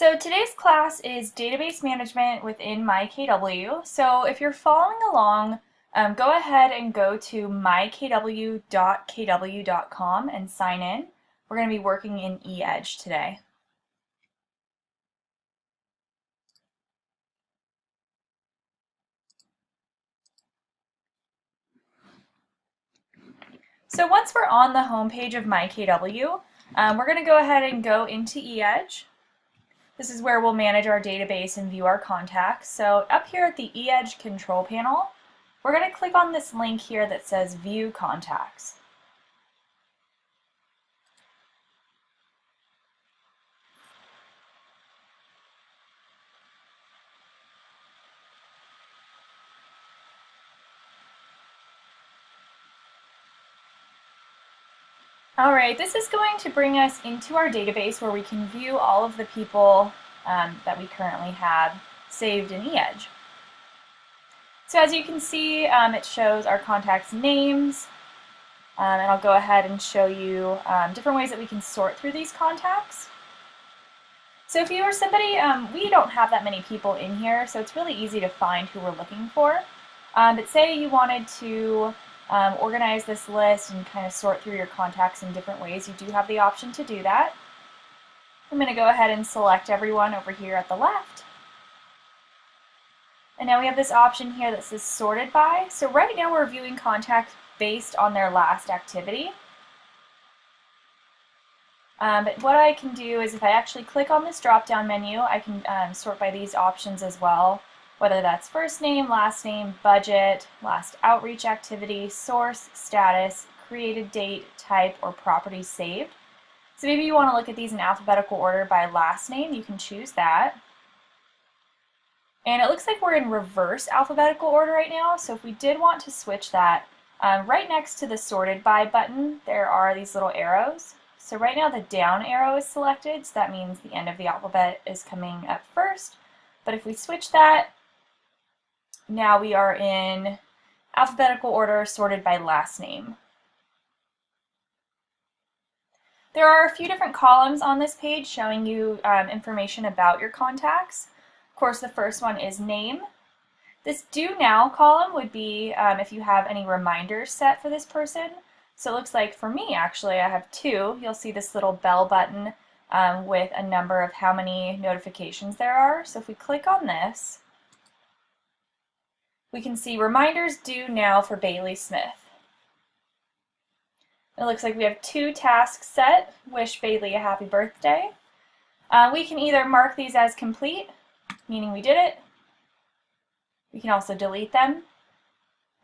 So today's class is database management within myKW. So if you're following along, go ahead and go to mykw.kw.com and sign in. We're going to be working in eEdge today. So once we're on the home page of myKW, we're going to go ahead and go into eEdge. This is where we'll manage our database and view our contacts. So up here at the eEdge control panel, we're going to click on this link here that says View Contacts. Alright, this is going to bring us into our database where we can view all of the people that we currently have saved in eEdge. So as you can see, it shows our contacts' names, and I'll go ahead and show you different ways that we can sort through these contacts. So if you are somebody, we don't have that many people in here, so it's really easy to find who we're looking for. But say you wanted to organize this list and kind of sort through your contacts in different ways, you do have the option to do that. I'm going to go ahead and select everyone over here at the left. And now we have this option here that says sorted by. So right now we're viewing contacts based on their last activity. But what I can do is if I actually click on this drop-down menu, I can sort by these options as well, whether that's first name, last name, budget, last outreach activity, source, status, created date, type, or property saved. So maybe you want to look at these in alphabetical order by last name, you can choose that. And it looks like we're in reverse alphabetical order right now, so if we did want to switch that, right next to the sorted by button, there are these little arrows. So right now the down arrow is selected, so that means the end of the alphabet is coming up first. But if we switch that, now we are in alphabetical order sorted by last name. There are a few different columns on this page showing you information about your contacts. Of course, the first one is name. This do now column would be if you have any reminders set for this person. So it looks like for me, actually, I have two. You'll see this little bell button with a number of how many notifications there are. So if we click on this, we can see reminders due now for Bailey Smith. It looks like we have two tasks set. Wish Bailey a happy birthday. We can either mark these as complete, meaning we did it. We can also delete them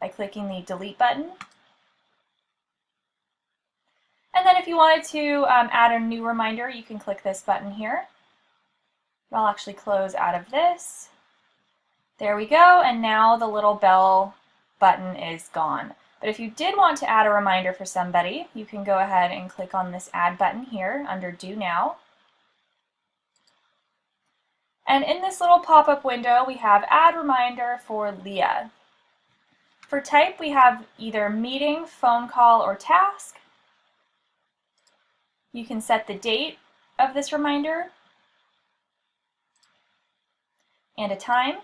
by clicking the delete button. And then if you wanted to add a new reminder, you can click this button here. I'll actually close out of this. There we go, and now the little bell button is gone. But if you did want to add a reminder for somebody, you can go ahead and click on this add button here under Do Now. And in this little pop-up window, we have add reminder for Leah. For type, we have either meeting, phone call, or task. You can set the date of this reminder and a time.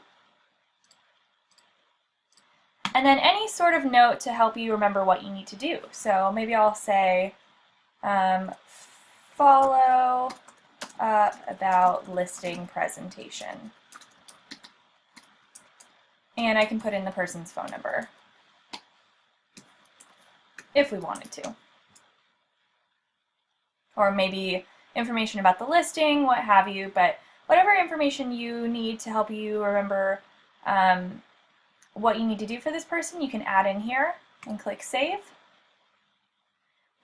And then any sort of note to help you remember what you need to do. So maybe I'll say, follow up about listing presentation. And I can put in the person's phone number if we wanted to. Or maybe information about the listing, what have you, but whatever information you need to help you remember what you need to do for this person, you can add in here and click Save.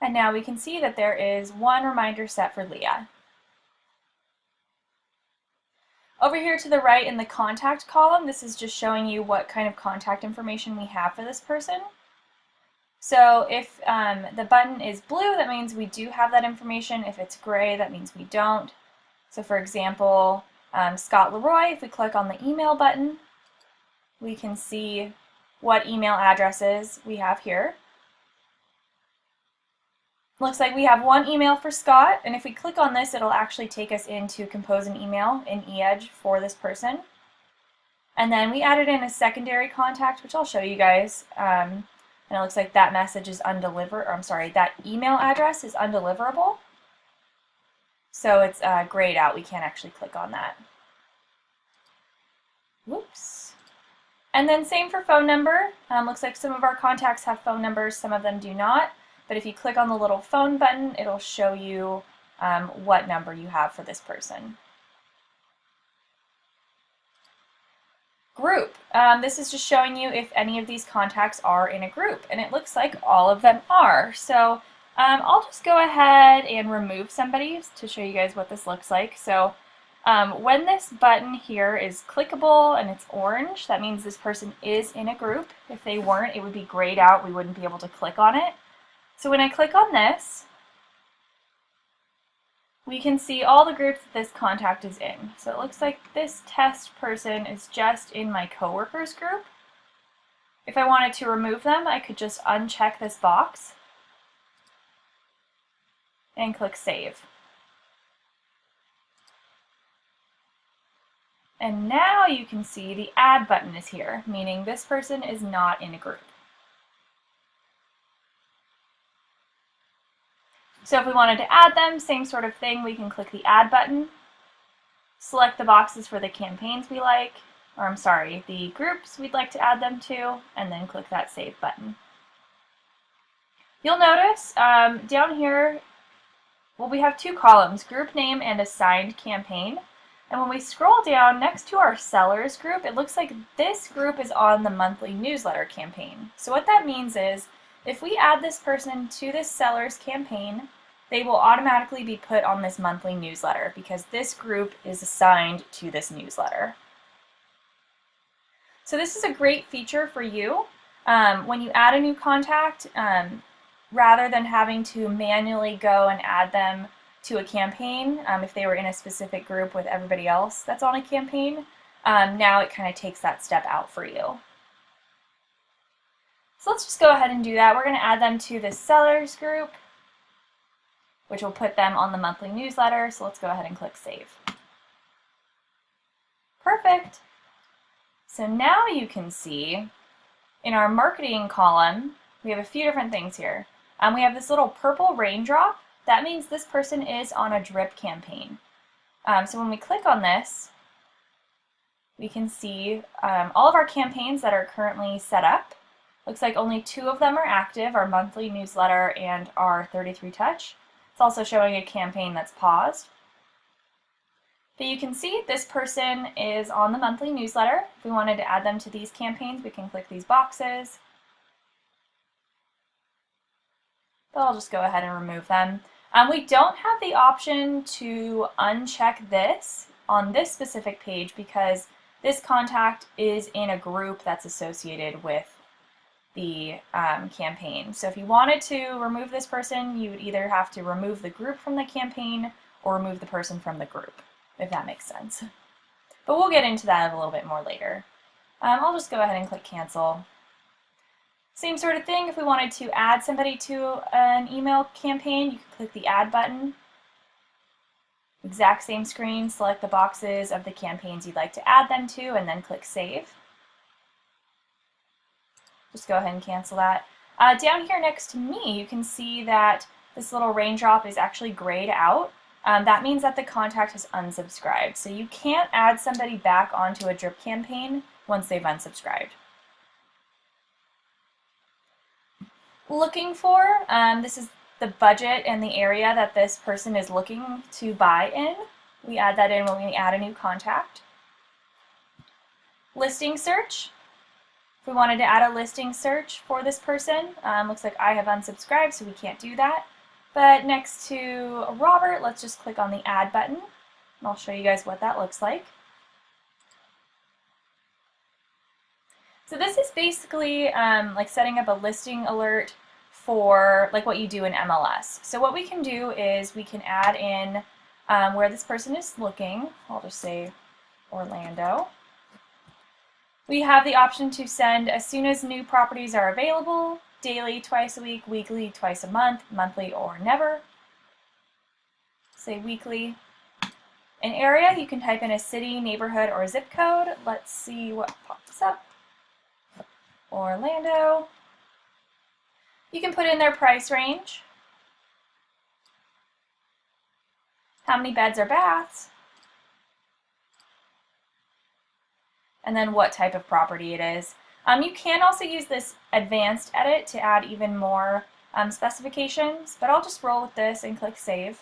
And now we can see that there is one reminder set for Leah. Over here to the right in the contact column, this is just showing you what kind of contact information we have for this person. So if the button is blue, that means we do have that information. If it's gray, that means we don't. So for example, Scott Leroy, if we click on the email button, we can see what email addresses we have here. Looks like we have one email for Scott, and if we click on this, it'll actually take us into compose an email in eEdge for this person. And then we added in a secondary contact, which I'll show you guys. And it looks like that message is undeliverable, or I'm sorry, that email address is undeliverable. So it's grayed out. We can't actually click on that. Whoops. And then same for phone number. Looks like some of our contacts have phone numbers, some of them do not. But if you click on the little phone button, it'll show you what number you have for this person. Group. This is just showing you if any of these contacts are in a group, and it looks like all of them are. So I'll just go ahead and remove somebody to show you guys what this looks like. So when this button here is clickable and it's orange, that means this person is in a group. If they weren't, it would be grayed out. We wouldn't be able to click on it. So when I click on this, we can see all the groups that this contact is in. So it looks like this test person is just in my coworkers group. If I wanted to remove them, I could just uncheck this box and click Save. And now you can see the Add button is here, meaning this person is not in a group. So if we wanted to add them, same sort of thing, we can click the Add button, select the boxes for the campaigns we like, or I'm sorry, the groups we'd like to add them to, and then click that Save button. You'll notice down here, well, we have two columns, group name and assigned campaign. And when we scroll down next to our sellers group, it looks like this group is on the monthly newsletter campaign. So what that means is, if we add this person to this sellers campaign, they will automatically be put on this monthly newsletter because this group is assigned to this newsletter. So this is a great feature for you. When you add a new contact, rather than having to manually go and add them to a campaign, if they were in a specific group with everybody else that's on a campaign, now it kind of takes that step out for you. So let's just go ahead and do that. We're going to add them to the sellers group, which will put them on the monthly newsletter. So let's go ahead and click Save. Perfect. So now you can see in our marketing column, we have a few different things here. We have this little purple raindrop. That means this person is on a drip campaign. So when we click on this, we can see all of our campaigns that are currently set up. Looks like only 2 of them are active, our monthly newsletter and our 33 touch. It's also showing a campaign that's paused. But you can see this person is on the monthly newsletter. If we wanted to add them to these campaigns, we can click these boxes. But I'll just go ahead and remove them. We don't have the option to uncheck this on this specific page because this contact is in a group that's associated with the campaign. So if you wanted to remove this person, you would either have to remove the group from the campaign or remove the person from the group, if that makes sense. But we'll get into that a little bit more later. I'll just go ahead and click Cancel. Same sort of thing, if we wanted to add somebody to an email campaign, you can click the Add button. Exact same screen, select the boxes of the campaigns you'd like to add them to, and then click Save. Just go ahead and cancel that. Down here next to me, you can see that this little raindrop is actually grayed out. That means that the contact has unsubscribed. So you can't add somebody back onto a drip campaign once they've unsubscribed. Looking for, this is the budget and the area that this person is looking to buy in. We add that in when we add a new contact. Listing search. If we wanted to add a listing search for this person, looks like I have unsubscribed, so we can't do that. But next to Robert, let's just click on the Add button, and I'll show you guys what that looks like. So this is basically like setting up a listing alert for like what you do in MLS. So what we can do is we can add in where this person is looking. I'll just say Orlando. We have the option to send as soon as new properties are available, daily, twice a week, weekly, twice a month, monthly, or never. Say weekly. An area, you can type in a city, neighborhood, or zip code. Let's see what pops up. Orlando. You can put in their price range. How many beds or baths. And then what type of property it is. You can also use this advanced edit to add even more specifications, but I'll just roll with this and click save.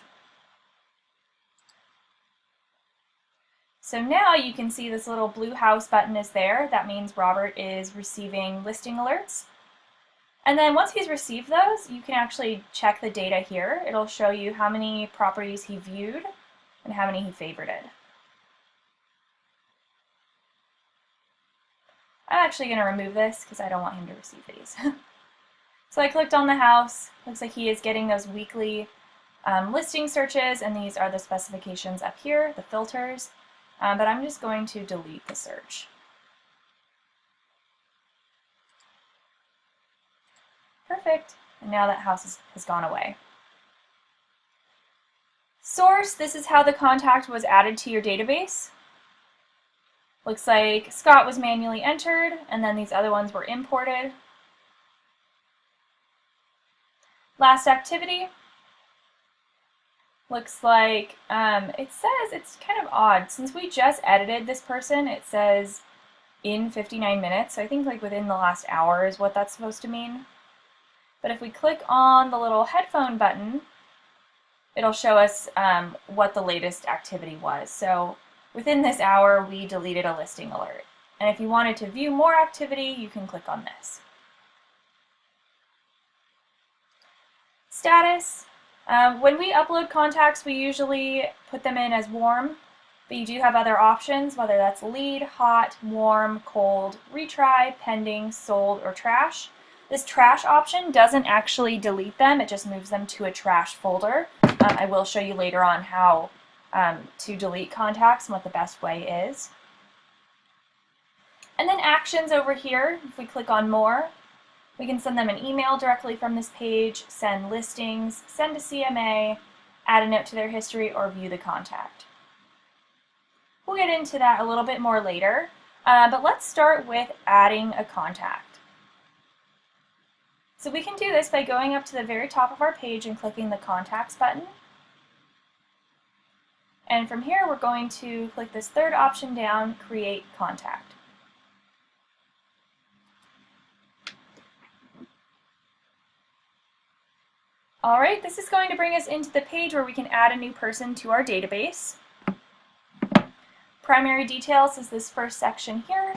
So now you can see this little blue house button is there. That means Robert is receiving listing alerts. And then once he's received those, you can actually check the data here. It'll show you how many properties he viewed and how many he favorited. I'm actually going to remove this because I don't want him to receive these. So I clicked on the house. Looks like he is getting those weekly listing searches, and these are the specifications up here, the filters. But I'm just going to delete the search. Perfect. And now that house has gone away. Source, this is how the contact was added to your database. Looks like Scott was manually entered, and then these other ones were imported. Last activity. Looks like it says, it's kind of odd. Since we just edited this person, it says in 59 minutes. So I think like within the last hour is what that's supposed to mean. But if we click on the little headphone button, it'll show us what the latest activity was. So within this hour, we deleted a listing alert. And if you wanted to view more activity, you can click on this. Status. When we upload contacts, we usually put them in as warm, but you do have other options, whether that's lead, hot, warm, cold, retry, pending, sold, or trash. This trash option doesn't actually delete them, it just moves them to a trash folder. I will show you later on how to delete contacts and what the best way is. And then actions over here, if we click on more, we can send them an email directly from this page, send listings, send a CMA, add a note to their history, or view the contact. We'll get into that a little bit more later, but let's start with adding a contact. So we can do this by going up to the very top of our page and clicking the Contacts button. And from here, we're going to click this third option down, Create Contact. Alright, this is going to bring us into the page where we can add a new person to our database. Primary details is this first section here.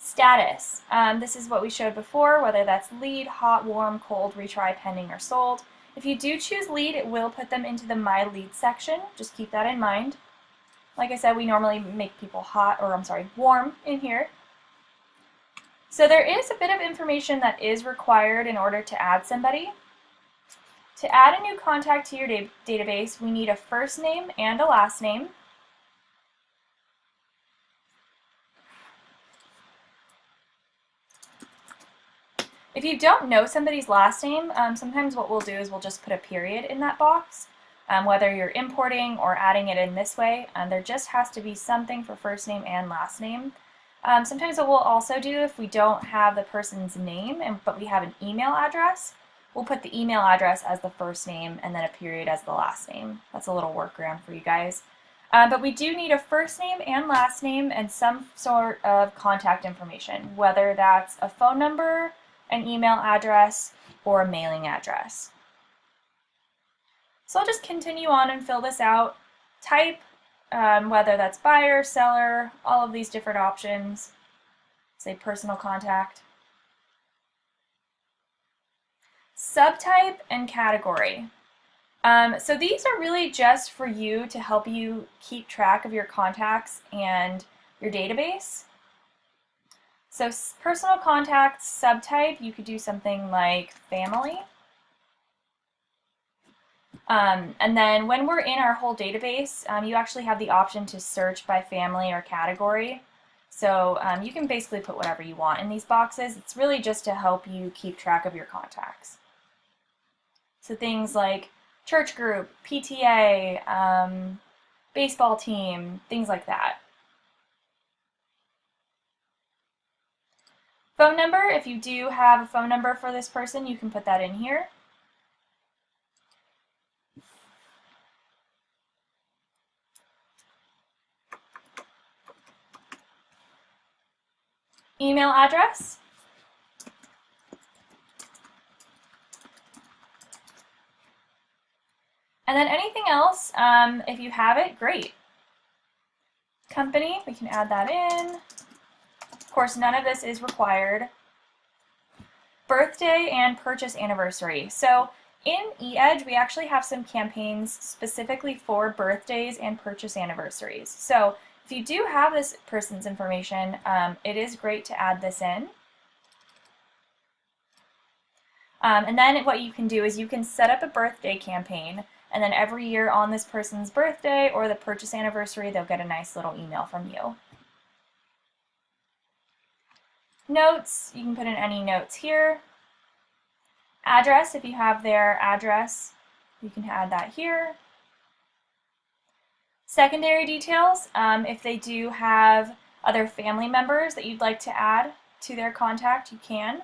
Status. This is what we showed before, whether that's lead, hot, warm, cold, retry, pending, or sold. If you do choose lead, it will put them into the My Lead section. Just keep that in mind. Like I said, we normally make people warm in here. So there is a bit of information that is required in order to add somebody. To add a new contact to your database, we need a first name and a last name. If you don't know somebody's last name, sometimes what we'll do is we'll just put a period in that box. Whether you're importing or adding it in this way, there just has to be something for first name and last name. Sometimes what we'll also do if we don't have the person's name, but we have an email address, we'll put the email address as the first name and then a period as the last name. That's a little workaround for you guys. But we do need a first name and last name and some sort of contact information, whether that's a phone number, an email address, or a mailing address. So I'll just continue on and fill this out. Type, whether that's buyer, seller, all of these different options. Say personal contact. Subtype and category. So these are really just for you to help you keep track of your contacts and your database. So personal contacts, subtype, you could do something like family. And then when we're in our whole database, you actually have the option to search by family or category. So you can basically put whatever you want in these boxes. It's really just to help you keep track of your contacts. So things like church group, PTA, baseball team, things like that. Phone number, if you do have a phone number for this person, you can put that in here. Email address. And then anything else, if you have it, great. Company, we can add that in. Of course, none of this is required. Birthday and purchase anniversary. So in eEdge, we actually have some campaigns specifically for birthdays and purchase anniversaries. So if you do have this person's information, it is great to add this in. And then what you can do is you can set up a birthday campaign, and then every year on this person's birthday or the purchase anniversary, they'll get a nice little email from you. Notes, you can put in any notes here. Address, if you have their address, you can add that here. Secondary details, if they do have other family members that you'd like to add to their contact, you can.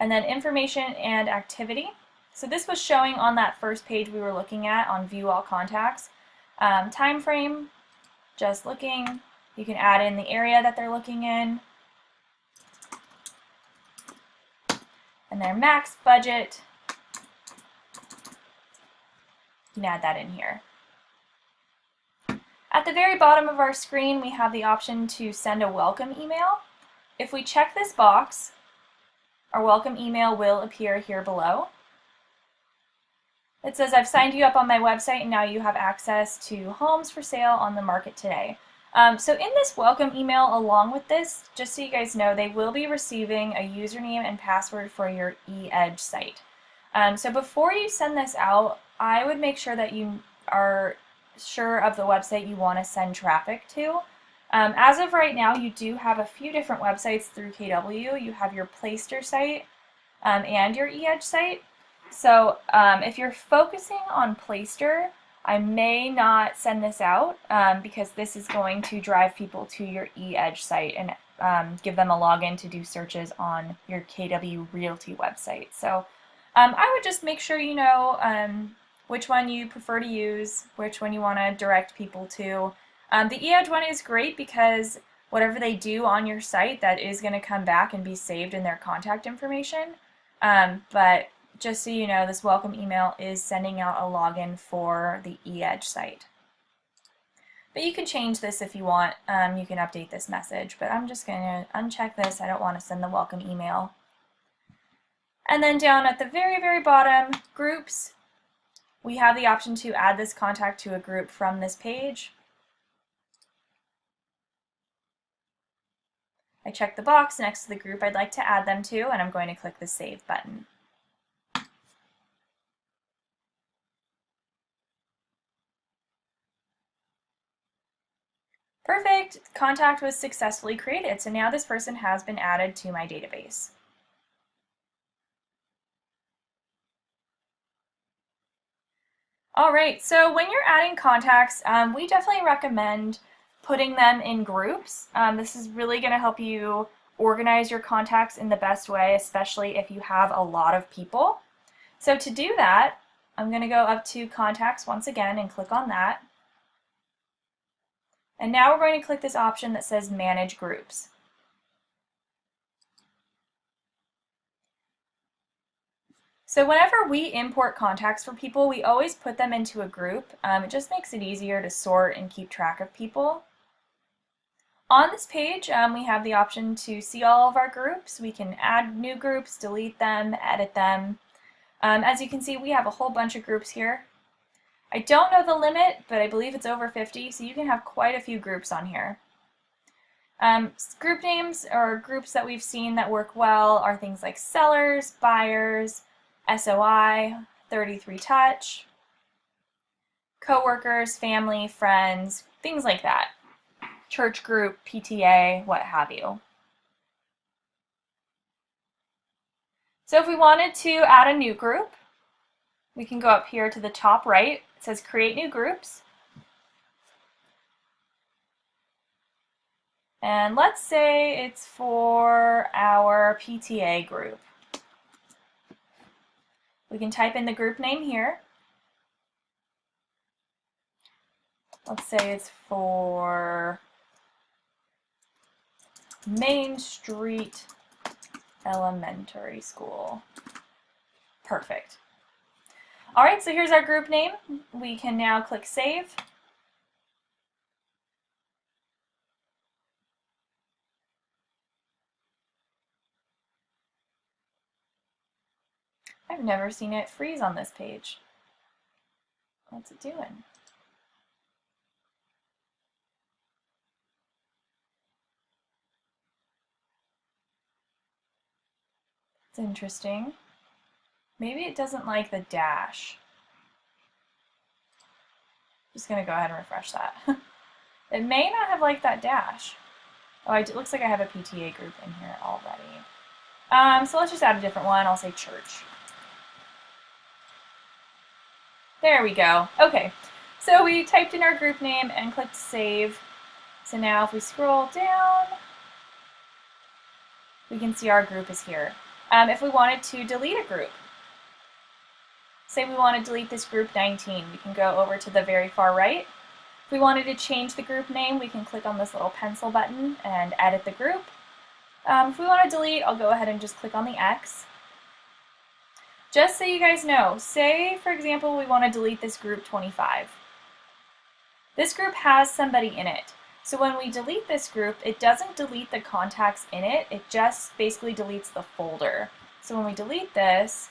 And then information and activity. So this was showing on that first page we were looking at on View All Contacts. Time frame, just looking. You can add in the area that they're looking in. And their max budget. You can add that in here. At the very bottom of our screen, we have the option to send a welcome email. If we check this box, our welcome email will appear here below. It says, I've signed you up on my website and now you have access to homes for sale on the market today. So in this welcome email along with this, just so you guys know, they will be receiving a username and password for your eEdge site. So before you send this out, I would make sure that you are sure of the website you want to send traffic to. As of right now, you do have a few different websites through KW. You have your Playster site and your eEdge site. So if you're focusing on Playster, I may not send this out because this is going to drive people to your eEdge site and give them a login to do searches on your KW Realty website. So I would just make sure you know which one you prefer to use, which one you want to direct people to. The eEdge one is great because whatever they do on your site, that is going to come back and be saved in their contact information. But just so you know, this welcome email is sending out a login for the eEdge site. But you can change this if you want. You can update this message, but I'm just going to uncheck this. I don't want to send the welcome email. And then down at the very, very bottom, groups, we have the option to add this contact to a group from this page. I check the box next to the group I'd like to add them to, and I'm going to click the Save button. Perfect! Contact was successfully created, so now this person has been added to my database. Alright, so when you're adding contacts, we definitely recommend putting them in groups. This is really going to help you organize your contacts in the best way, especially if you have a lot of people. So to do that, I'm going to go up to Contacts once again and click on that. And now we're going to click this option that says Manage Groups. So whenever we import contacts for people, we always put them into a group. It just makes it easier to sort and keep track of people. On this page, we have the option to see all of our groups. We can add new groups, delete them, edit them. As you can see, we have a whole bunch of groups here. I don't know the limit, but I believe it's over 50, so you can have quite a few groups on here. Group names or groups that we've seen that work well are things like sellers, buyers, SOI, 33 Touch, coworkers, family, friends, things like that. Church group, PTA, what have you. So if we wanted to add a new group, we can go up here to the top right. It says create new groups. And let's say it's for our PTA group. We can type in the group name here. Let's say it's for Main Street Elementary School. Perfect. All right, so here's our group name. We can now click Save. I've never seen it freeze on this page. What's it doing? It's interesting. Maybe it doesn't like the dash. Just going to go ahead and refresh that. It may not have liked that dash. Oh, it looks like I have a PTA group in here already. So let's just add a different one. I'll say church. There we go. Okay, so we typed in our group name and clicked save. So now if we scroll down, we can see our group is here. If we wanted to delete a group, say we want to delete this group 19, we can go over to the very far right. If we wanted to change the group name, we can click on this little pencil button and edit the group. If we want to delete, I'll go ahead and just click on the X. Just so you guys know, say for example we want to delete this group 25. This group has somebody in it. So when we delete this group, it doesn't delete the contacts in it, it just basically deletes the folder. So when we delete this,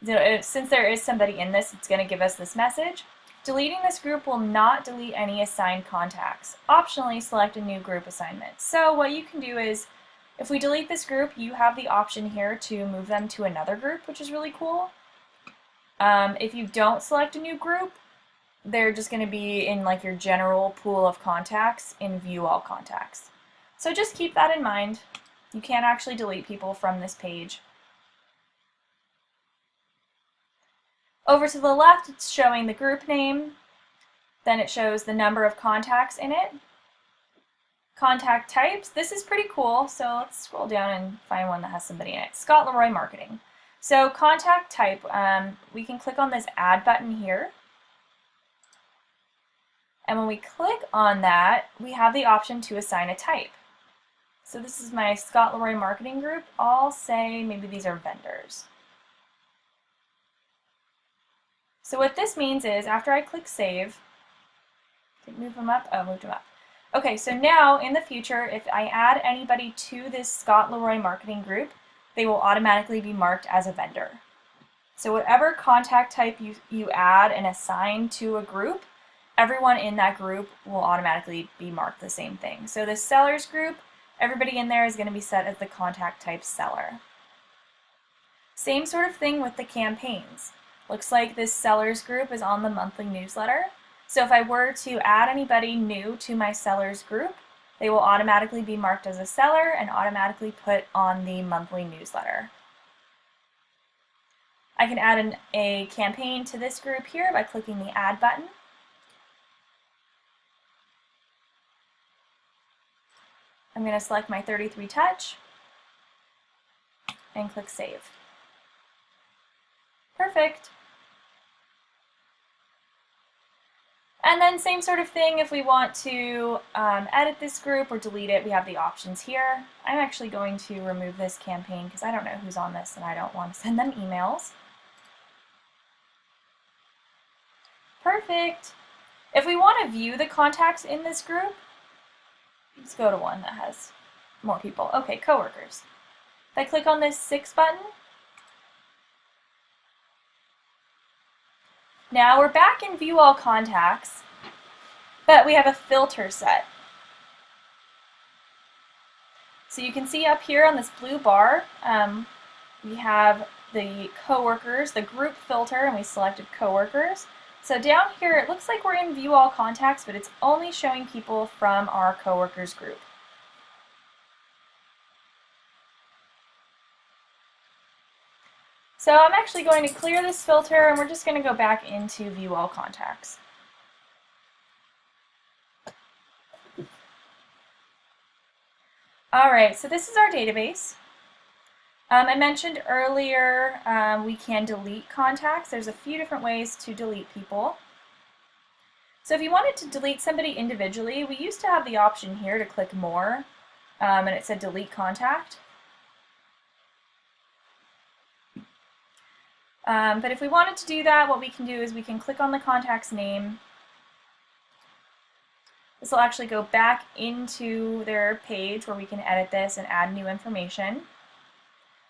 since there is somebody in this, it's going to give us this message. Deleting this group will not delete any assigned contacts. Optionally, select a new group assignment. So what you can do is, if we delete this group, you have the option here to move them to another group, which is really cool. If you don't select a new group, they're just going to be in like your general pool of contacts in View All Contacts. So just keep that in mind. You can't actually delete people from this page. Over to the left, it's showing the group name. Then it shows the number of contacts in it. Contact types. This is pretty cool, so let's scroll down and find one that has somebody in it. Scott Leroy Marketing. So contact type, we can click on this add button here. And when we click on that, we have the option to assign a type. So this is my Scott Leroy Marketing group. I'll say maybe these are vendors. So what this means is after I click save, did it move them up? Oh, moved them up. Okay, so now in the future, if I add anybody to this Scott Leroy Marketing group, they will automatically be marked as a vendor. So whatever contact type you add and assign to a group, everyone in that group will automatically be marked the same thing. So the sellers group, everybody in there is going to be set as the contact type seller. Same sort of thing with the campaigns. Looks like this sellers group is on the monthly newsletter. So if I were to add anybody new to my sellers group, they will automatically be marked as a seller and automatically put on the monthly newsletter. I can add a campaign to this group here by clicking the add button. I'm going to select my 33 touch and click save. Perfect. And then same sort of thing, if we want to edit this group or delete it, we have the options here. I'm actually going to remove this campaign because I don't know who's on this and I don't want to send them emails. Perfect. If we want to view the contacts in this group, let's go to one that has more people. Okay, coworkers. If I click on this 6 button, now we're back in View All Contacts, but we have a filter set. So you can see up here on this blue bar, we have the coworkers, the group filter, and we selected coworkers. So down here, it looks like we're in View All Contacts, but it's only showing people from our coworkers group. So I'm actually going to clear this filter, and we're just going to go back into View All Contacts. All right, so this is our database. I mentioned earlier we can delete contacts. There's a few different ways to delete people. So if you wanted to delete somebody individually, we used to have the option here to click More, and it said Delete Contact. But if we wanted to do that, what we can do is we can click on the contact's name. This will actually go back into their page where we can edit this and add new information.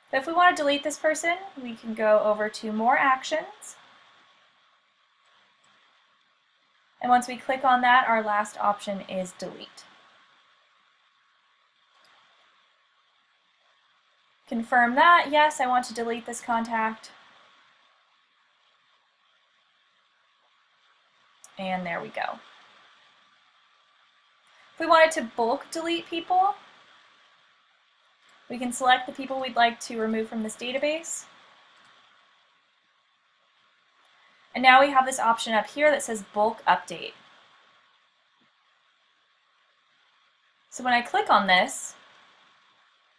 But if we want to delete this person, we can go over to More Actions. And once we click on that, our last option is Delete. Confirm that, yes, I want to delete this contact. And there we go. If we wanted to bulk delete people, we can select the people we'd like to remove from this database. And now we have this option up here that says Bulk Update. So when I click on this,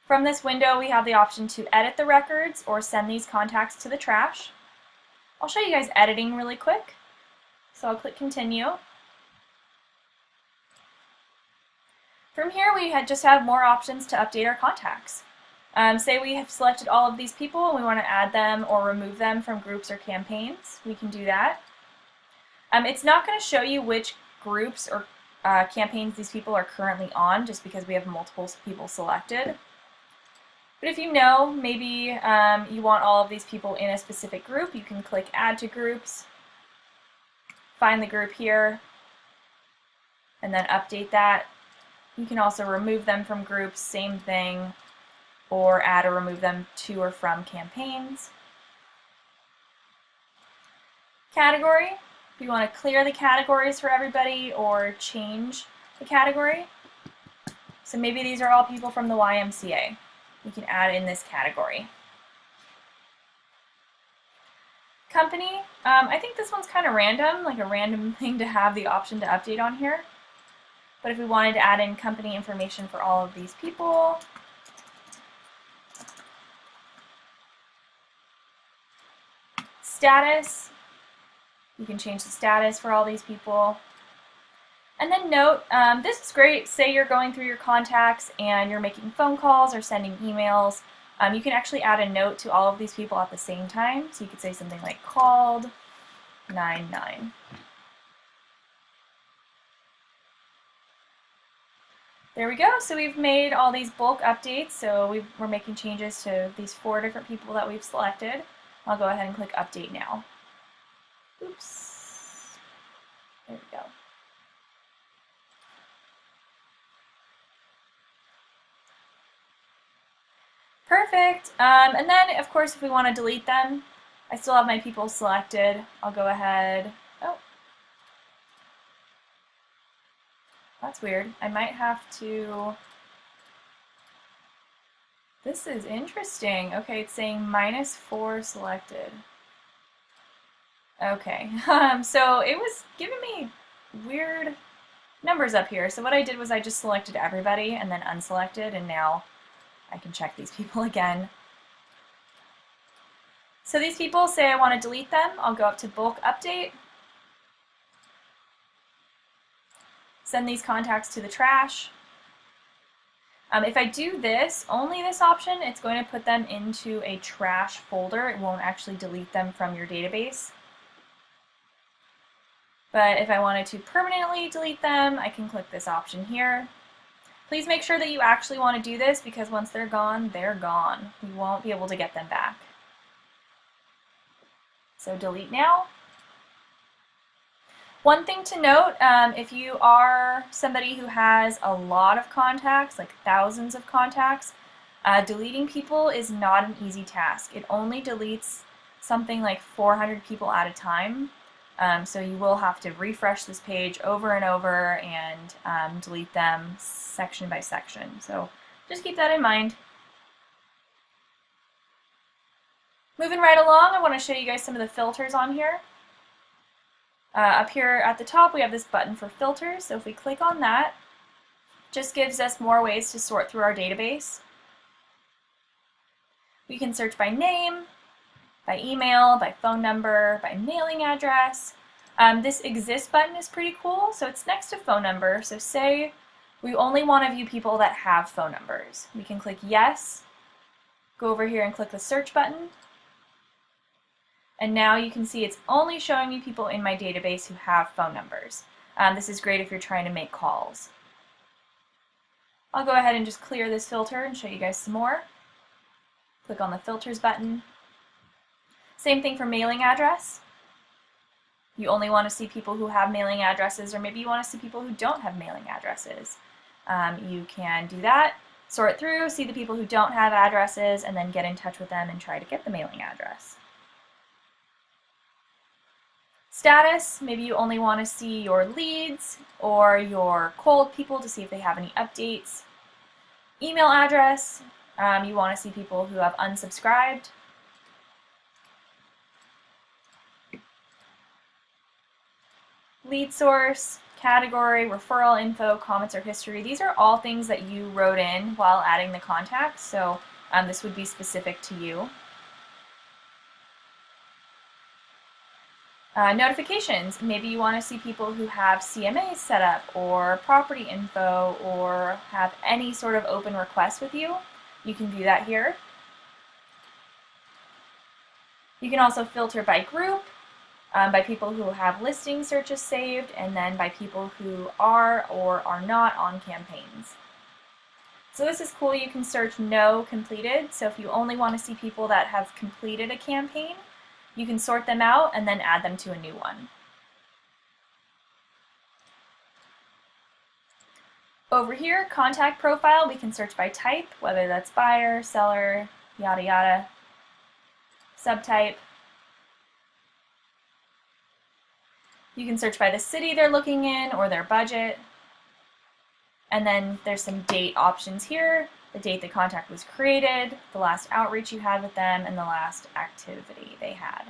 from this window we have the option to edit the records or send these contacts to the trash. I'll show you guys editing really quick. So I'll click Continue. From here we just have more options to update our contacts. Say we have selected all of these people and we want to add them or remove them from groups or campaigns, we can do that. It's not going to show you which groups or campaigns these people are currently on just because we have multiple people selected. But if you know, maybe you want all of these people in a specific group, you can click Add to Groups, find the group here, and then update that. You can also remove them from groups, same thing, or add or remove them to or from campaigns. Category, if you want to clear the categories for everybody or change the category. So maybe these are all people from the YMCA. We can add in this category. Company, I think this one's kind of random, like a random thing to have the option to update on here. But if we wanted to add in company information for all of these people, status, you can change the status for all these people. And then note, this is great, say you're going through your contacts and you're making phone calls or sending emails. You can actually add a note to all of these people at the same time. So you could say something like called 99. There we go. So we've made all these bulk updates. So we're making changes to these 4 different people that we've selected. I'll go ahead and click Update now. Oops. There we go. Perfect. And then, of course, if we want to delete them, I still have my people selected. I'll go ahead. Oh. That's weird. I might have to... This is interesting. Okay, it's saying -4 selected. Okay, so it was giving me weird numbers up here. So what I did was I just selected everybody and then unselected, and now I can check these people again. So these people, say I want to delete them, I'll go up to Bulk Update, send these contacts to the trash. If I do this, only this option, it's going to put them into a trash folder. It won't actually delete them from your database. But if I wanted to permanently delete them, I can click this option here. Please make sure that you actually want to do this because once they're gone, they're gone. You won't be able to get them back. So delete now. One thing to note, if you are somebody who has a lot of contacts, like thousands of contacts, deleting people is not an easy task. It only deletes something like 400 people at a time. So you will have to refresh this page over and over and delete them section by section. So just keep that in mind. Moving right along, I want to show you guys some of the filters on here. Up here at the top, we have this button for filters. So if we click on that, just gives us more ways to sort through our database. We can search by name, by email, by phone number, by mailing address. This exist button is pretty cool. So it's next to phone number. So say we only want to view people that have phone numbers. We can click yes, go over here and click the search button. And now you can see it's only showing me people in my database who have phone numbers. This is great if you're trying to make calls. I'll go ahead and just clear this filter and show you guys some more. Click on the filters button. Same thing for mailing address. You only want to see people who have mailing addresses, or maybe you want to see people who don't have mailing addresses. You can do that, sort through, see the people who don't have addresses, and then get in touch with them and try to get the mailing address. Status, maybe you only want to see your leads or your cold people to see if they have any updates. Email address, you want to see people who have unsubscribed. Lead source, category, referral info, comments or history. These are all things that you wrote in while adding the contacts, so this would be specific to you. Notifications, maybe you want to see people who have CMAs set up or property info or have any sort of open request with you. You can do that here. You can also filter by group, by people who have listing searches saved, and then by people who are or are not on campaigns. So this is cool. You can search no completed. So if you only want to see people that have completed a campaign, you can sort them out and then add them to a new one. Over here, contact profile, we can search by type, whether that's buyer, seller, yada yada. Subtype. You can search by the city they're looking in or their budget. And then there's some date options here, the date the contact was created, the last outreach you had with them, and the last activity they had.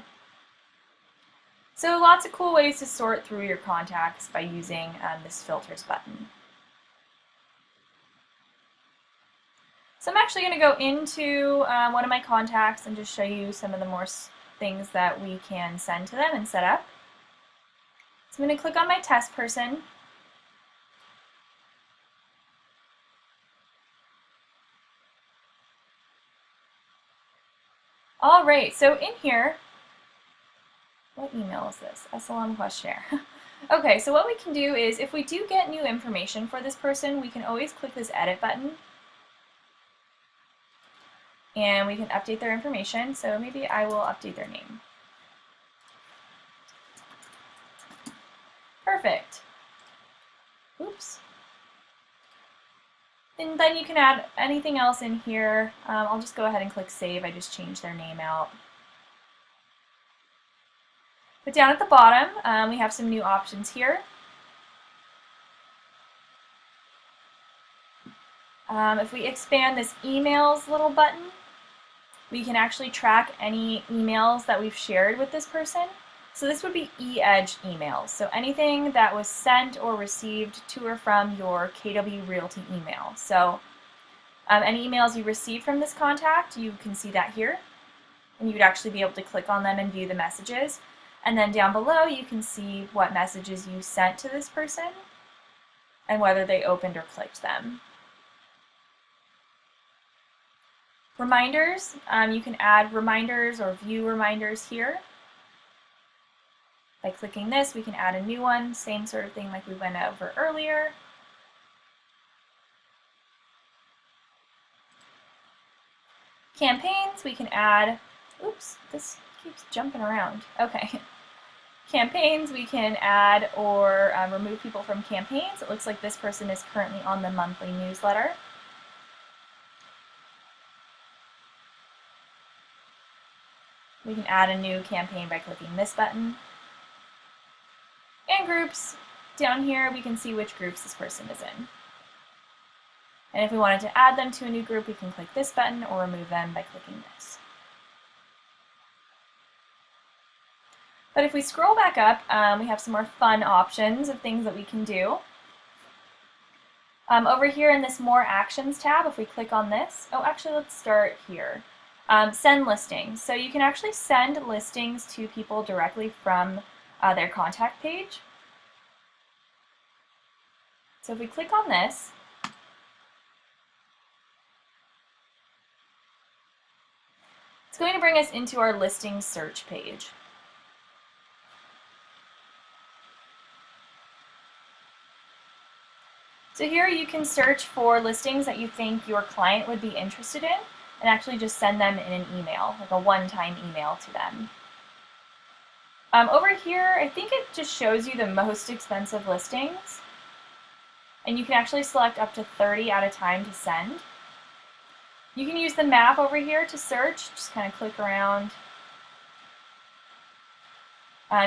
So lots of cool ways to sort through your contacts by using this filters button. So I'm actually going to go into one of my contacts and just show you some of the more things that we can send to them and set up. So I'm going to click on my test person. All right, so in here, what email is this? SLM questionnaire. Okay, so what we can do is if we do get new information for this person, we can always click this edit button and we can update their information. So maybe I will update their name. Perfect. Oops. And then you can add anything else in here. I'll just go ahead and click save. I just changed their name out. But down at the bottom, we have some new options here. If we expand this emails little button, we can actually track any emails that we've shared with this person. So this would be e-edge emails. So anything that was sent or received to or from your KW Realty email. So any emails you received from this contact, you can see that here. And you'd actually be able to click on them and view the messages. And then down below, you can see what messages you sent to this person and whether they opened or clicked them. Reminders, you can add reminders or view reminders here. By clicking this, we can add a new one, same sort of thing like we went over earlier. Campaigns, we can add, oops, this keeps jumping around. Okay. Campaigns, we can add or remove people from campaigns. It looks like this person is currently on the monthly newsletter. We can add a new campaign by clicking this button. in groups, down here we can see which groups this person is in. And if we wanted to add them to a new group, we can click this button or remove them by clicking this. But if we scroll back up, we have some more fun options of things that we can do. Over here in this More Actions tab, if we click on this, oh, actually, let's start here. Send listings. So you can actually send listings to people directly from their contact page. So if we click on this, it's going to bring us into our listing search page. So here you can search for listings that you think your client would be interested in and actually just send them in an email, like a one-time email to them. Over here, I think it just shows you the most expensive listings, and you can actually select up to 30 at a time to send. You can use the map over here to search, just kind of click around.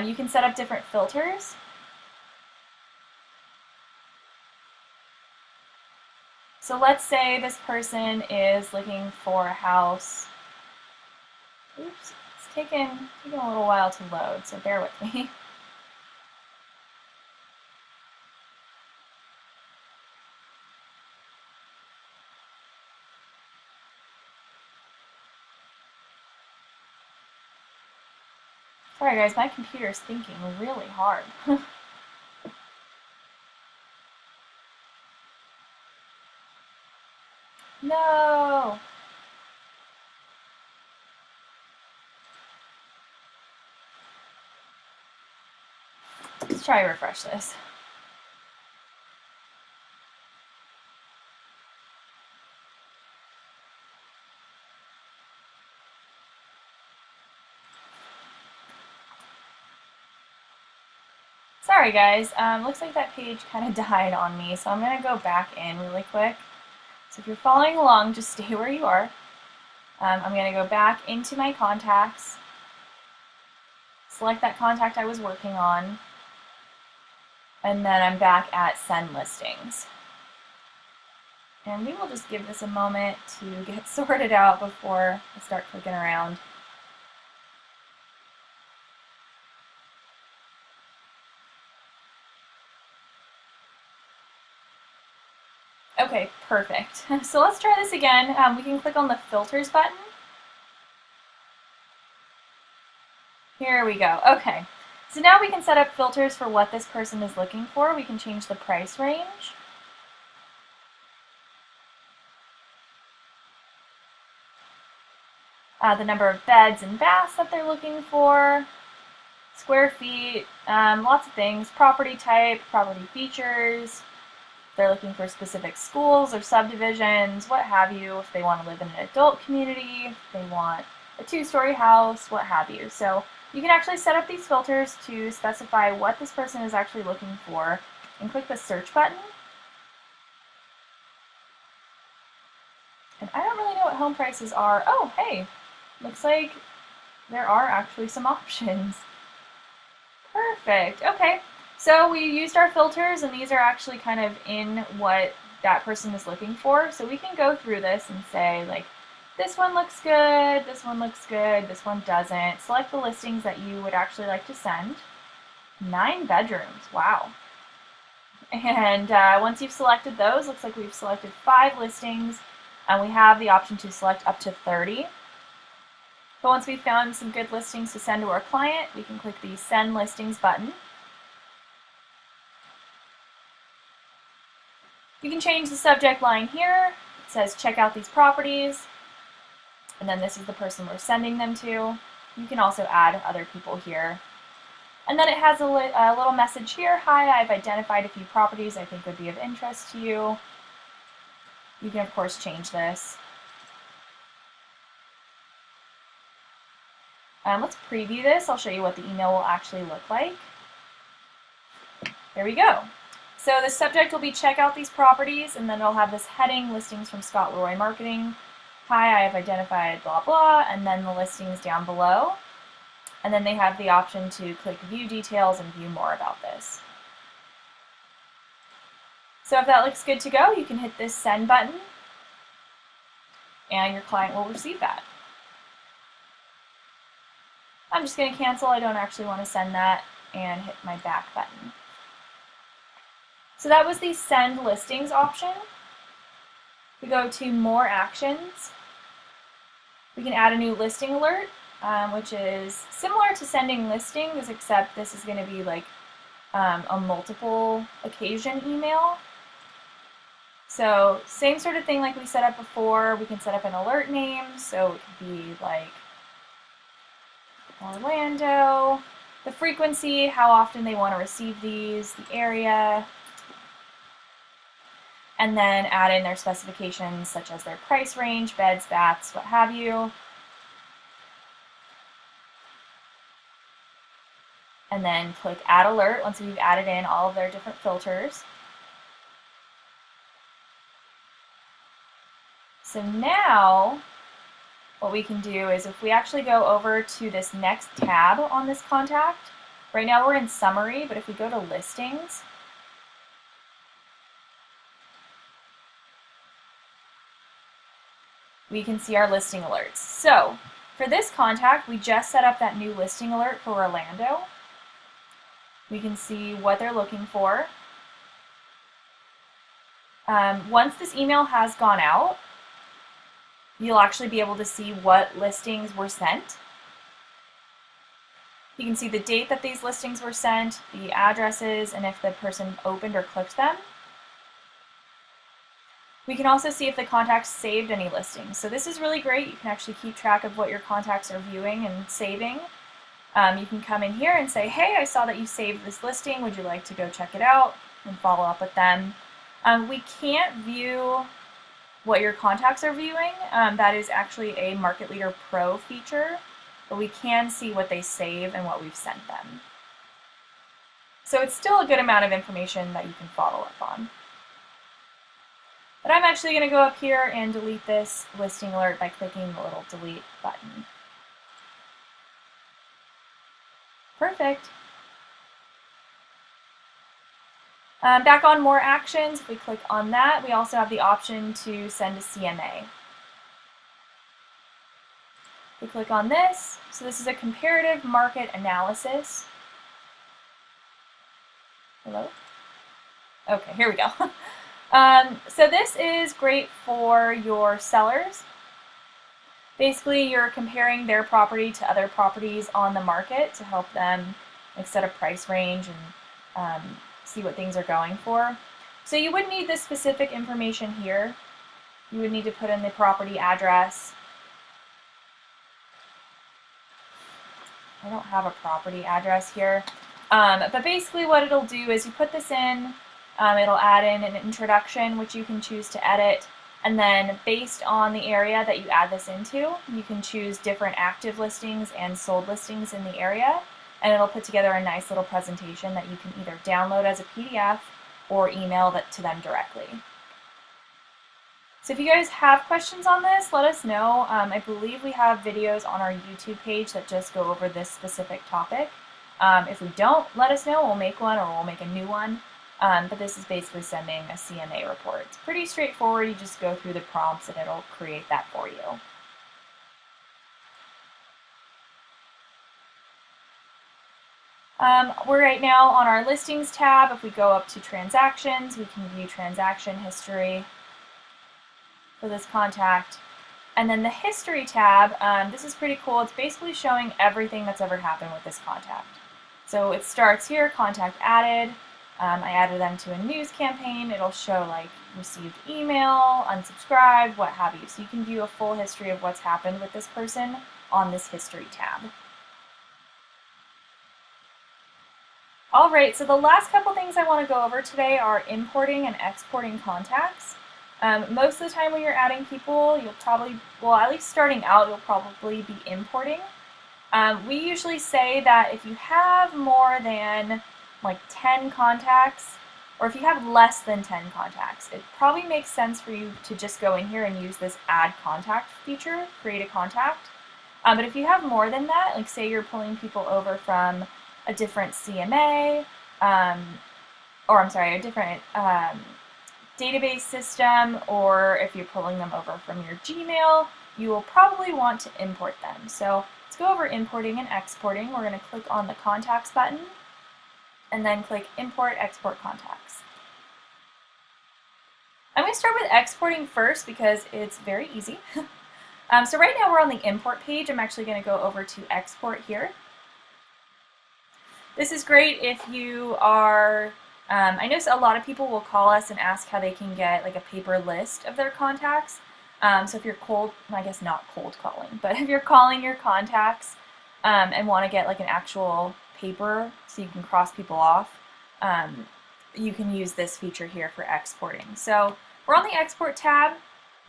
You can set up different filters. So let's say this person is looking for a house. Oops, it's taking a little while to load, so bear with me. Sorry guys, my computer's thinking really hard. No! Let's try to refresh this. Sorry guys, looks like that page kind of died on me, so I'm going to go back in really quick. So if you're following along, just stay where you are. I'm going to go back into my contacts, select that contact I was working on, and then I'm back at Send Listings. And we will just give this a moment to get sorted out before I start clicking around. Okay, perfect. So let's try this again. We can click on the Filters button. Here we go. Okay, so now we can set up filters for what this person is looking for. We can change the price range. The number of beds and baths that they're looking for, square feet, lots of things, property type, property features. They're looking for specific schools or subdivisions, what have you, if they want to live in an adult community, if they want a 2-story house, what have you. So you can actually set up these filters to specify what this person is actually looking for and click the search button. And I don't really know what home prices are. Oh, hey, looks like there are actually some options. Perfect, okay. So we used our filters, and these are actually kind of in what that person is looking for. So we can go through this and say, like, this one looks good, this one looks good, this one doesn't. Select the listings that you would actually like to send. 9 bedrooms, wow. And once you've selected those, looks like we've selected 5 listings, and we have the option to select up to 30. But once we've found some good listings to send to our client, we can click the Send Listings button. You can change the subject line here. It says check out these properties, and then this is the person we're sending them to. You can also add other people here. And then it has a little message here. Hi, I've identified a few properties I think would be of interest to you. You can of course change this. Let's preview this. I'll show you what the email will actually look like. There we go. So the subject will be check out these properties, and then it'll have this heading, listings from Scott Leroy Marketing. Hi, I have identified blah blah, and then the listings down below. and then they have the option to click View Details and view more about this. So if that looks good to go, you can hit this Send button, and your client will receive that. I'm just going to cancel. I don't actually want to send that, and hit my Back button. So that was the Send Listings option. We go to More Actions. We can add a new listing alert, which is similar to sending listings, except this is going to be like a multiple occasion email. So same sort of thing like we set up before. We can set up an alert name, so it could be like Orlando, the frequency, how often they want to receive these, the area, and then add in their specifications such as their price range, beds, baths, what have you. And then click Add Alert once we've added in all of their different filters. So now what we can do is if we actually go over to this next tab on this contact, right now we're in Summary, but if we go to Listings, we can see our listing alerts. So for this contact, we just set up that new listing alert for Orlando. We can see what they're looking for. Once this email has gone out, you'll actually be able to see what listings were sent. You can see the date that these listings were sent, the addresses, and if the person opened or clicked them. We can also see if the contacts saved any listings. So this is really great. You can actually keep track of what your contacts are viewing and saving. You can come in here and say, hey, I saw that you saved this listing. Would you like to go check it out? And follow up with them. We can't view what your contacts are viewing. That is actually a Market Leader Pro feature, but we can see what they save and what we've sent them. So it's still a good amount of information that you can follow up on. But I'm actually going to go up here and delete this listing alert by clicking the little delete button. Perfect. Back on More Actions, if we click on that, we also have the option to send a CMA. We click on this. So this is a comparative market analysis. Hello? Okay, here we go. So this is great for your sellers. Basically, you're comparing their property to other properties on the market to help them like set a price range and see what things are going for. So you would need this specific information here. You would need to put in the property address. I don't have a property address here. But basically what it'll do is you put this in, it'll add in an introduction which you can choose to edit, and then based on the area that you add this into, you can choose different active listings and sold listings in the area, and it'll put together a nice little presentation that you can either download as a PDF or email that to them directly. So if you guys have questions on this, let us know. I believe we have videos on our YouTube page that just go over this specific topic. If we don't, let us know. We'll make one or we'll make a new one. But this is basically sending a CMA report. It's pretty straightforward. You just go through the prompts and it'll create that for you. We're right now on our listings tab. If we go up to transactions, we can view transaction history for this contact. And then the history tab, this is pretty cool. It's basically showing everything that's ever happened with this contact. So it starts here, contact added. I added them to a news campaign. It'll show like received email, unsubscribed, what have you. So you can view a full history of what's happened with this person on this history tab. Alright, so the last couple things I want to go over today are importing and exporting contacts. Most of the time when you're adding people, you'll probably, well, at least starting out, you'll probably be importing. We usually say that if you have more than like 10 contacts, or if you have less than 10 contacts, it probably makes sense for you to just go in here and use this Add Contact feature, create a contact. But if you have more than that, like say you're pulling people over from a different CMA, or I'm sorry, a different database system, or if you're pulling them over from your Gmail, you will probably want to import them. So let's go over importing and exporting. We're going to click on the contacts button and then click import export contacts. I'm going to start with exporting first because it's very easy. So right now we're on the import page. I'm actually going to go over to export here. This is great if you are, I know a lot of people will call us and ask how they can get like a paper list of their contacts. So if you're I guess not cold calling, but if you're calling your contacts and want to get like an actual paper so you can cross people off, you can use this feature here for exporting. So we're on the export tab.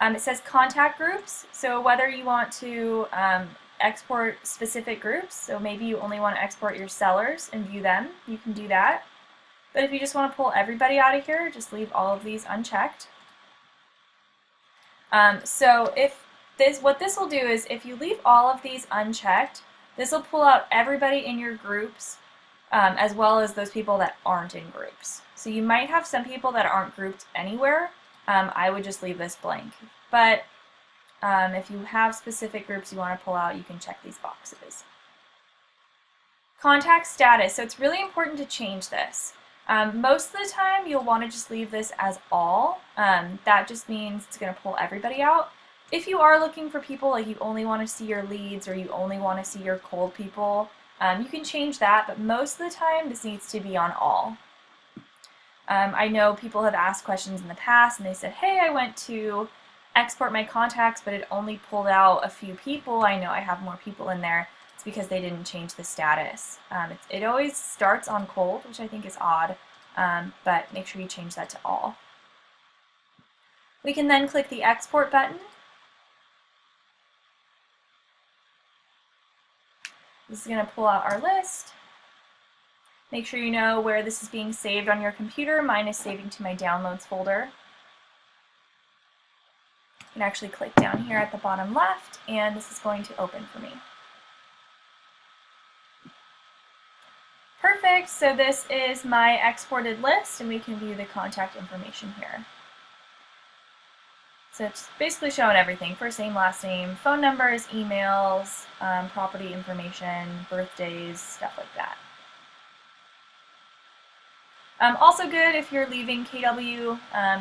It says contact groups, so whether you want to export specific groups, so maybe you only want to export your sellers and view them, you can do that. But if you just want to pull everybody out of here, just leave all of these unchecked. So what this will do is if you leave all of these unchecked, this will pull out everybody in your groups as well as those people that aren't in groups. So you might have some people that aren't grouped anywhere. I would just leave this blank. But if you have specific groups you want to pull out, you can check these boxes. Contact status. So it's really important to change this. Most of the time you'll want to just leave this as all. That just means it's going to pull everybody out. If you are looking for people, like you only want to see your leads or you only want to see your cold people, you can change that, but most of the time this needs to be on all. I know people have asked questions in the past and they said, hey, I went to export my contacts but it only pulled out a few people. I know I have more people in there. It's because they didn't change the status. It always starts on cold, which I think is odd, but make sure you change that to all. We can then click the export button. This is going to pull out our list. Make sure you know where this is being saved on your computer. Mine is saving to my downloads folder. You can actually click down here at the bottom left and this is going to open for me. Perfect, so this is my exported list and we can view the contact information here. So it's basically showing everything, first name, last name, phone numbers, emails, property information, birthdays, stuff like that. Also good if you're leaving KW,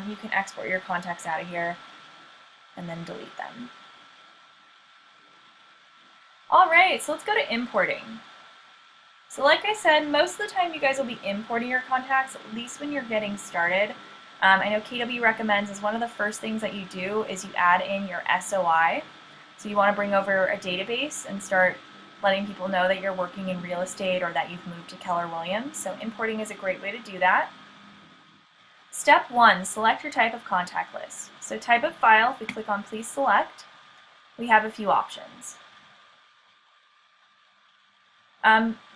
you can export your contacts out of here and then delete them. Alright, so let's go to importing. So like I said, most of the time you guys will be importing your contacts, at least when you're getting started. I know KW recommends as one of the first things that you do is you add in your SOI. So you want to bring over a database and start letting people know that you're working in real estate or that you've moved to Keller Williams. So importing is a great way to do that. Step 1, select your type of contact list. So type of file, if we click on please select, we have a few options.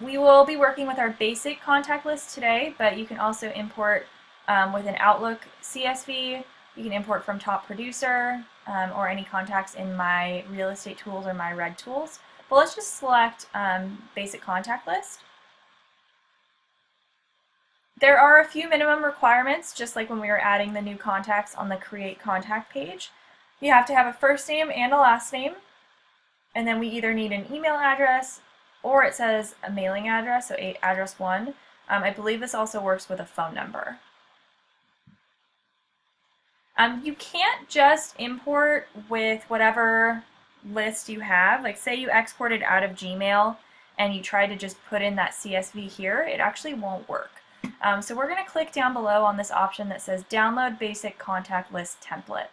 We will be working with our basic contact list today, but you can also import with an Outlook CSV. You can import from Top Producer or any contacts in my real estate tools or my Red tools. But let's just select basic contact list. There are a few minimum requirements, just like when we were adding the new contacts on the Create Contact page. You have to have a first name and a last name, and then we either need an email address or it says a mailing address, so address 1. I believe this also works with a phone number. You can't just import with whatever list you have. Like say you exported out of Gmail and you try to just put in that CSV here, it actually won't work. So we're going to click down below on this option that says Download Basic Contact List Template.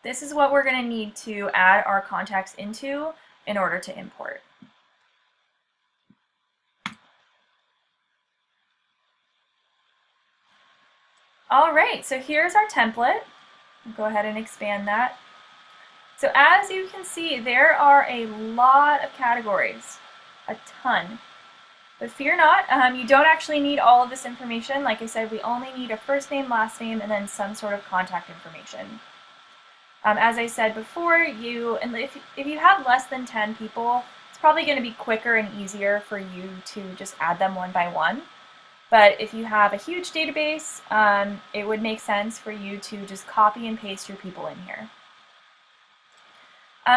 This is what we're going to need to add our contacts into in order to import. Alright, so here's our template. I'll go ahead and expand that. So as you can see, there are a lot of categories, a ton. But fear not, you don't actually need all of this information. Like I said, we only need a first name, last name, and then some sort of contact information. As I said before, if you have less than 10 people, it's probably going to be quicker and easier for you to just add them one by one. But if you have a huge database, it would make sense for you to just copy and paste your people in here.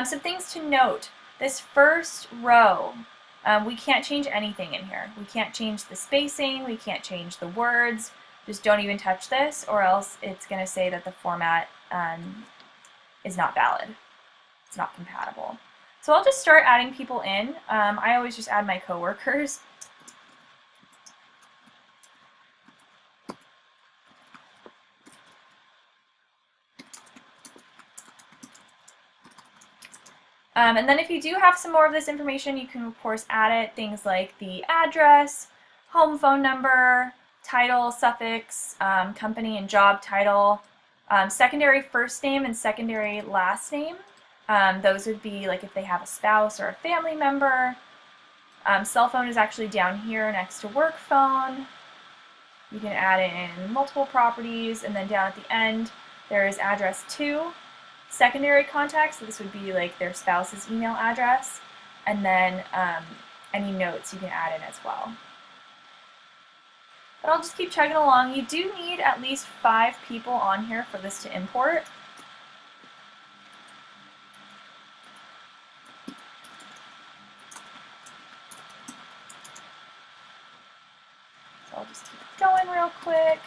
Some things to note. This first row, we can't change anything in here. We can't change the spacing, we can't change the words. Just don't even touch this, or else it's going to say that the format is not valid. It's not compatible. So I'll just start adding people in. I always just add my coworkers. And then if you do have some more of this information, you can of course add it, things like the address, home phone number, title, suffix, company and job title, secondary first name and secondary last name. Those would be like if they have a spouse or a family member. Cell phone is actually down here next to work phone. You can add in multiple properties, and then down at the end there is address 2. Secondary contacts, so this would be like their spouse's email address, and then any notes you can add in as well. But I'll just keep chugging along. You do need at least 5 people on here for this to import. So I'll just keep going real quick.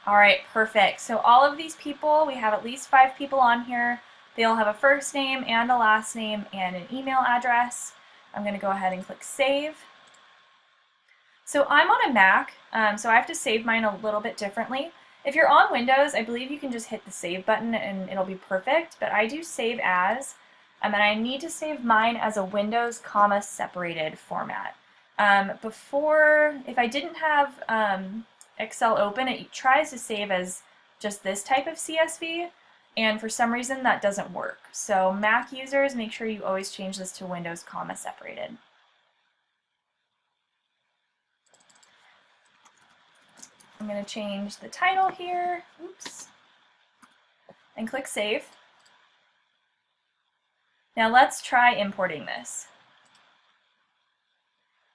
All right, perfect. So all of these people, we have at least 5 people on here. They all have a first name and a last name and an email address. I'm going to go ahead and click Save. So I'm on a Mac, so I have to save mine a little bit differently. If you're on Windows, I believe you can just hit the Save button and it'll be perfect, but I do Save As, and I need to save mine as a Windows comma separated format. If I didn't have Excel open, it tries to save as just this type of CSV, and for some reason that doesn't work. So Mac users, make sure you always change this to Windows comma separated. I'm going to change the title here, oops, and click Save. Now let's try importing this.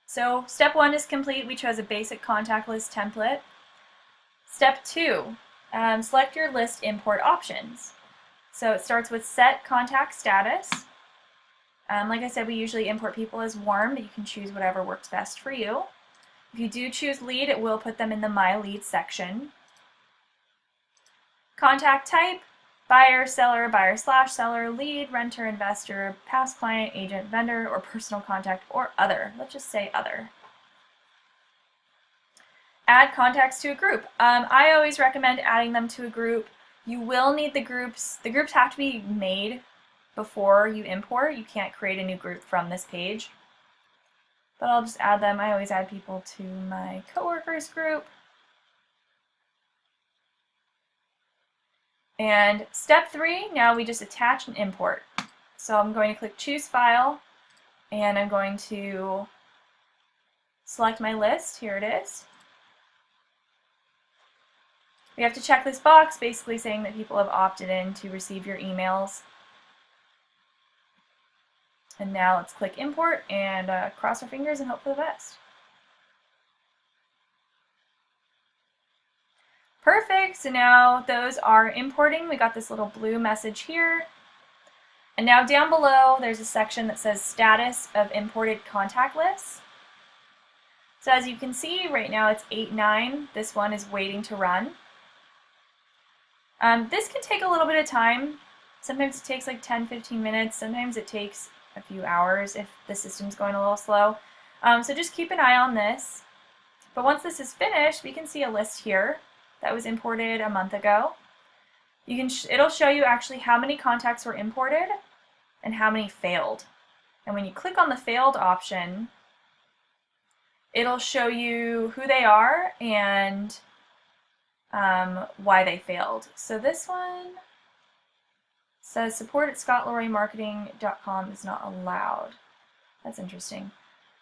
So step 1 is complete. We chose a basic contact list template. Step 2, select your list import options. So it starts with set contact status. Like I said, we usually import people as warm, but you can choose whatever works best for you. If you do choose lead, it will put them in the My Lead section. Contact type, buyer, seller, buyer/seller, lead, renter, investor, past client, agent, vendor, or personal contact, or other. Let's just say other. Add contacts to a group. I always recommend adding them to a group. You will need the groups. The groups have to be made before you import. You can't create a new group from this page. But I'll just add them. I always add people to my coworkers group. And step 3, now we just attach and import. So I'm going to click Choose File, and I'm going to select my list. Here it is. We have to check this box, basically saying that people have opted in to receive your emails. And now let's click Import and cross our fingers and hope for the best. Perfect, so now those are importing. We got this little blue message here. And now down below there's a section that says Status of Imported Contact Lists. So as you can see, right now it's 8:09. This one is waiting to run. This can take a little bit of time. Sometimes it takes like 10-15 minutes. Sometimes it takes a few hours if the system's going a little slow. So just keep an eye on this. But once this is finished, we can see a list here that was imported a month ago. It'll show you actually how many contacts were imported and how many failed. And when you click on the failed option, it'll show you who they are and why they failed. So this one says support at scottleroymarketing.com is not allowed. That's interesting.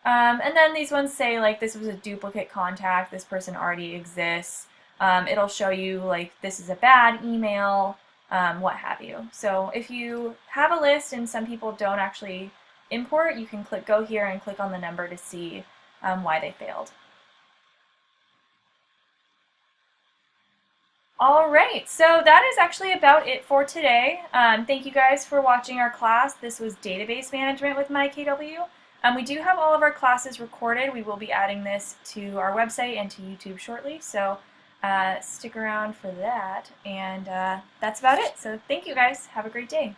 And then these ones say like this was a duplicate contact, this person already exists. It'll show you like this is a bad email, what have you. So if you have a list and some people don't actually import, you can go here and click on the number to see why they failed. All right, so that is actually about it for today. Thank you guys for watching our class. This was database management with myKW. We do have all of our classes recorded. We will be adding this to our website and to YouTube shortly, so stick around for that. And that's about it. So thank you guys. Have a great day.